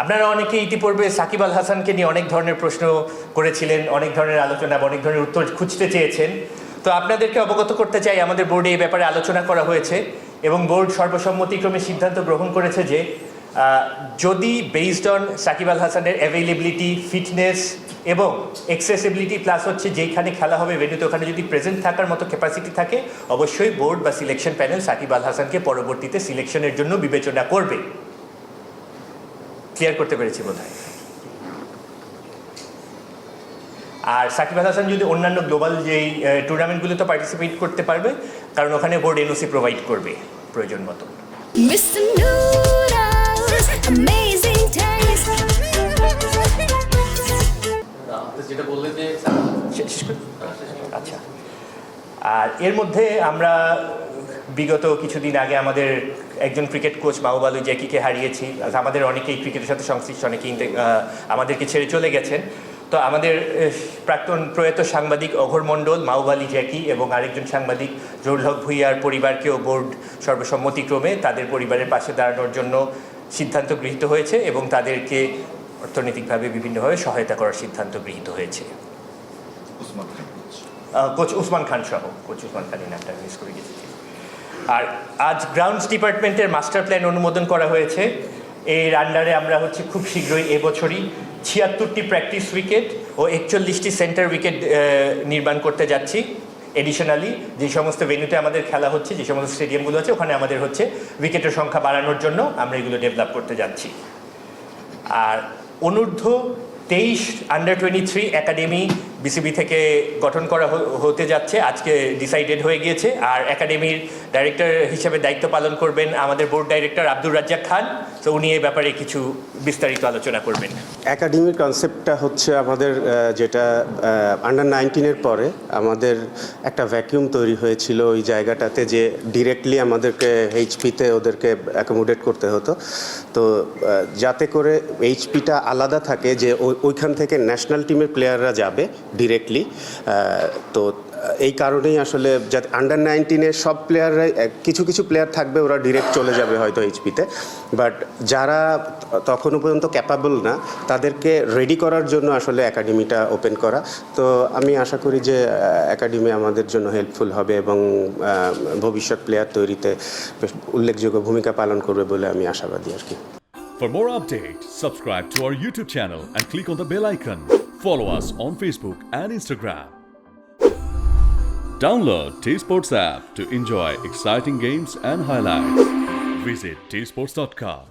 আপনারা অনেকে ইতিপূর্বে সাকিব আল হাসানকে নিয়ে অনেক ধরনের প্রশ্ন করেছিলেন, অনেক ধরনের আলোচনা বা অনেক ধরনের উত্তর খুঁজতে চেয়েছেন। তো আপনাদেরকে অবগত করতে চাই, আমাদের বোর্ডে এই ব্যাপারে আলোচনা করা হয়েছে এবং বোর্ড সর্বসম্মতিক্রমে সিদ্ধান্ত গ্রহণ করেছে যে যদি বেসড অন সাকিব আল হাসানের অ্যাভেইলেবিলিটি, ফিটনেস এবং অ্যাক্সেসিবিলিটি প্লাস হচ্ছে যেখানে খেলা হবে ভেন্যুতে ওখানে যদি প্রেজেন্ট থাকার মতো ক্যাপাসিটি থাকে, অবশ্যই বোর্ড বা সিলেকশন প্যানেল সাকিব আল হাসানকে পরবর্তীতে সিলেকশনের জন্য বিবেচনা করবে। ক্লিয়ার করতে পেরেছি বোধহয়। আর সাকিব আল হাসান যদি অন্যান্য গ্লোবাল যেই টুর্নামেন্টগুলোতে পার্টিসিপেট করতে পারবে, কারণ ওখানে বোর্ড এনওসি প্রোভাইড করবে প্রয়োজন মতো। আচ্ছা, আর এর মধ্যে আমরা বিগত কিছুদিন আগে আমাদের একজন ক্রিকেট কোচ মাহবুব আলী জ্যাকিকে হারিয়েছি। আমাদের অনেকেই ক্রিকেটের সাথে সংশ্লিষ্ট, অনেকেই আমাদেরকে ছেড়ে চলে গেছেন। তো আমাদের প্রাক্তন প্রয়াত সাংবাদিক অঘোর মণ্ডল, মাহবুব আলী জ্যাকি এবং আরেকজন সাংবাদিক জহুরুল হক ভূঁইয়ার পরিবারকেও বোর্ড সর্বসম্মতিক্রমে তাদের পরিবারের পাশে দাঁড়ানোর জন্য সিদ্ধান্ত গৃহীত হয়েছে এবং তাদেরকে অর্থনৈতিকভাবে বিভিন্নভাবে সহায়তা করার সিদ্ধান্ত গৃহীত হয়েছে। কোচ উসমান খান সহ, কোচ উসমান খানের নামটা মিস করে গেছি। আর আজ গ্রাউন্ডস ডিপার্টমেন্টের মাস্টার প্ল্যান অনুমোদন করা হয়েছে। এর আন্ডারে আমরা খুব শীঘ্রই এবছরই ৭৬টি প্র্যাকটিস উইকেট ও ৪১টি সেন্টার উইকেট নির্মাণ করতে যাচ্ছি। এডিশনালি যে সমস্ত ভেন্যুতে আমাদের খেলা হচ্ছে, যে সমস্ত স্টেডিয়ামগুলো আছে, ওখানে আমাদের উইকেটের সংখ্যা বাড়ানোর জন্য আমরা এগুলো ডেভেলপ করতে যাচ্ছি। আর অনূর্ধ্ব ২৩ আন্ডার 23 একাডেমি বিসিবি থেকে গঠন করা হতে যাচ্ছে, আজকে ডিসাইডেড হয়ে গিয়েছে। আর একাডেমির ডাইরেক্টর হিসেবে দায়িত্ব পালন করবেন আমাদের বোর্ড ডাইরেক্টর আব্দুর রাজ্জাক খান। তো উনি এই ব্যাপারে কিছু বিস্তারিত আলোচনা করবেন। একাডেমির কনসেপ্টটা হচ্ছে আমাদের যেটা আন্ডার 19-এর পরে আমাদের একটা ভ্যাকিউম তৈরি হয়েছিল ওই জায়গাটাতে, যে ডিরেক্টলি আমাদেরকে এইচপিতে ওদেরকে অ্যাকোমোডেট করতে হতো। তো যাতে করে এইচপিটা আলাদা থাকে, যে ওইখান থেকে ন্যাশনাল টিমের প্লেয়াররা যাবে ডিরেক্টলি। তো এই কারণেই আসলে যাতে আন্ডার 19-এর সব প্লেয়াররাই, কিছু কিছু প্লেয়ার থাকবে ওরা ডিরেক্ট চলে যাবে হয়তো এইচপিতে, বাট যারা তখনও পর্যন্ত ক্যাপাবল না তাদেরকে রেডি করার জন্য আসলে একাডেমিটা ওপেন করা। তো আমি আশা করি যে একাডেমি আমাদের জন্য হেল্পফুল হবে এবং ভবিষ্যৎ প্লেয়ার তৈরিতে উল্লেখযোগ্য ভূমিকা পালন করবে বলে আমি আশাবাদী আর কি। For more updates, subscribe to our YouTube channel and click on the bell icon. Follow us on Facebook and Instagram. Download T-Sports app to enjoy exciting games and highlights. Visit tsports.com.